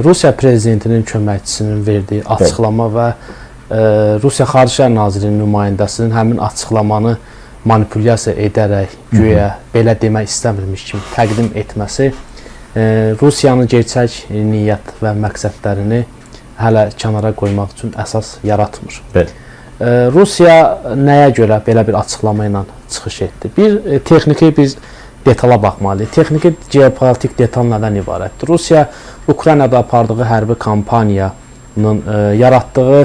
Rusiya prezidentinin köməkçisinin verdiyi açıqlama və Rusiya Xarici İşlər Nazirliyinin nümayəndəsinin həmin açıqlamanı manipulyasiya edərək, güya belə demək istəmirmiş kimi təqdim etməsi Rusiyanın gerçək niyyət və məqsədlərini hələ kənara qoymaq üçün əsas yaratmır. Rusiya nəyə görə belə bir açıqlama ilə çıxış etdi? Bir, texniki biz detala baxmalıyıq. Texniki geopolitik detal nədən ibarətdir? Rusiya Ukraynada apardığı hərbi kampaniyanın yaratdığı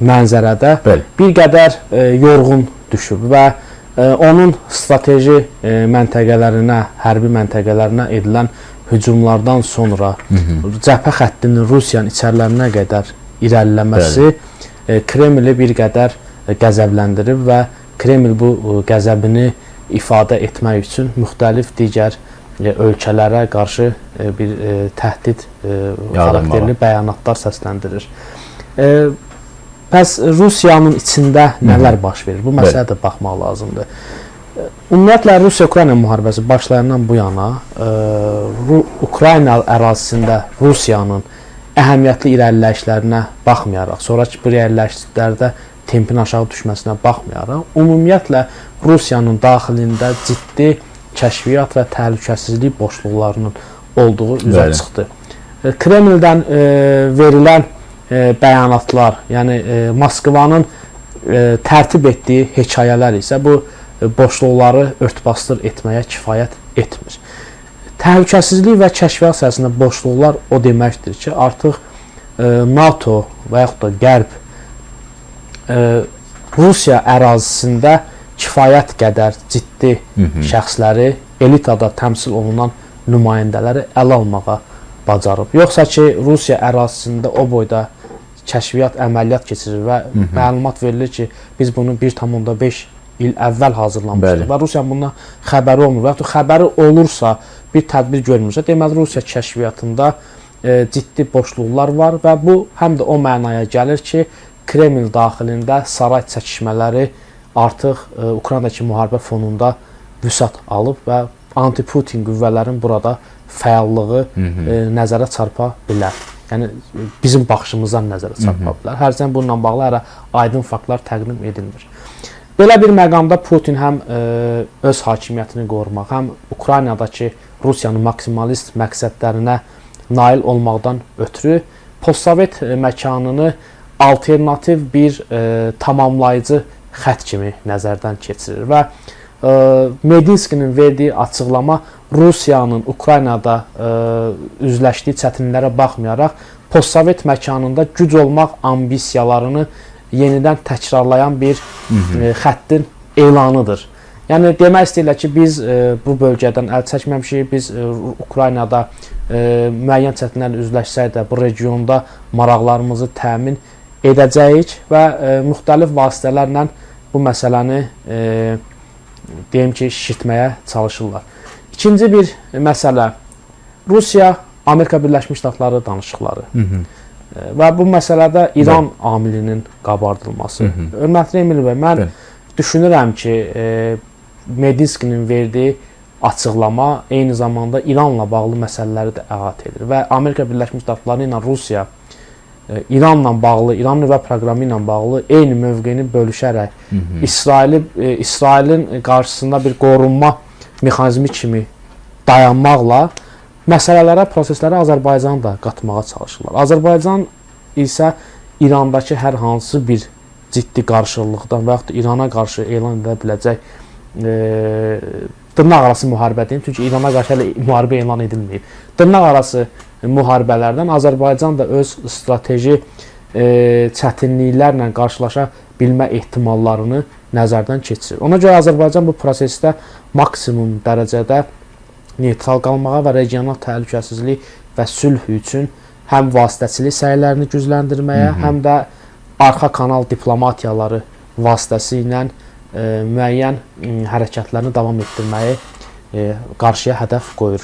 mənzərədə bir qədər yorğun düşüb və onun strateji məntəqələrinə, hərbi məntəqələrinə edilən hücumlardan sonra cəbhə xəttinin Rusiyanın içərilərinə qədər irəliləməsi Kremli bir qədər qəzəbləndirib və Kreml bu qəzəbini ifadə etmək üçün müxtəlif digər ölkələrə qarşı bir təhdid xarakterli bəyanatlar səsləndirir. Bəs Rusiyanın içində nələr baş verir? Bu məsələyə də baxmaq lazımdır. Ümumiyyətlə, Rusiya-Ukrayna müharibəsi başlayandan bu yana Ukrayna ərazisində Rusiyanın əhəmiyyətli irəliləyişlərinə baxmayaraq, sonraki bu irəliləyişlərdə tempin aşağı düşməsinə baxmayaraq, ümumiyyətlə Rusiyanın daxilində ciddi kəşfiyyat və təhlükəsizlik boşluqlarının olduğu üzə çıxdı. Kremldən verilən bəyanatlar, yəni Moskvanın tərtib etdiyi hekayələr isə bu boşluqları örtbasdır etməyə kifayət etmir. Təhlükəsizlik və kəşfiyyat sahəsində boşluqlar o deməkdir ki, artıq NATO və yaxud da Qərb Rusiya ərazisində kifayət qədər ciddi şəxsləri, elitada təmsil olunan nümayəndələri ələ almağa bacarıb. Yoxsa ki, Rusiya ərazisində o boyda kəşfiyyat əməliyyat keçirir və məlumat verilir ki, biz bunu 1,5 il əvvəl hazırlamışıq və Rusiyanın bundan xəbəri olmur və yaxud xəbəri olursa, bir tədbir görmürsə, deməli Rusiya kəşfiyyatında ciddi boşluqlar var və bu həm də o mənaya gəlir ki, Kreml daxilində saray çəkişmələri artıq Ukraynadakı müharibə fonunda vüsət alıb və anti-Putin qüvvələrin burada fəallığı nəzərə çarpa bilər. Yəni, bizim baxışımızdan nəzərə çarpa bilər. Hərçənd bununla bağlı hələ aydın faktlar təqdim edilmir. Belə bir məqamda Putin həm öz hakimiyyətini qorumaq, həm Ukraynadakı Rusiyanın maksimalist məqsədlərinə nail olmaqdan ötürü postsovet məkanını alternativ bir tamamlayıcı xətt kimi nəzərdən keçirir və Medinskinin verdiyi açıqlama Rusiyanın Ukraynada üzləşdiyi çətinliklərə baxmayaraq postsovet məkanında güc olmaq ambisiyalarını yenidən təkrarlayan bir xəttin elanıdır. Yəni, demək istəyirlər ki, biz bu bölgədən əl çəkməmişik, biz Ukraynada müəyyən çətinliklərlə üzləşsək də bu regionda maraqlarımızı təmin edəcəyik və müxtəlif vasitələrlə bu məsələni deyim ki, şişirtməyə çalışırlar. İkinci bir məsələ, Rusiya-Amerika Birləşmiş Ştatları danışıqları və bu məsələdə İran amilinin qabardılması. Hörmətli Emil bəy, mən düşünürəm ki, Medinskinin verdiyi açıqlama eyni zamanda İranla bağlı məsələləri də əhatə edir və Amerika Birləşmiş Ştatları ilə Rusiya İranla bağlı, İran nüvə proqramı ilə bağlı eyni mövqeyini bölüşərək İsrailin qarşısında bir qorunma mexanizmi kimi dayanmaqla məsələlərə, proseslərə Azərbaycanı da qatmağa çalışırlar. Azərbaycan isə İrandakı hər hansı bir ciddi qarşılıqdan və yaxud da İrana qarşı elan edə biləcək dırnaq arası müharibə deyim, çünki İrana qarşı hələ müharibə elan edilməyib. Dırnaq arası müharibələrdən Azərbaycan da öz strateji çətinliklərlə qarşılaşa bilmə ehtimallarını nəzərdən keçirir. Ona görə Azərbaycan bu prosesdə maksimum dərəcədə neytral qalmağa və regional təhlükəsizlik və sülh üçün həm vasitəçilik səylərini gücləndirməyə, həm də arxa kanal diplomatiyaları vasitəsilə müəyyən hərəkətlərini davam etdirməyi qarşıya hədəf qoyur.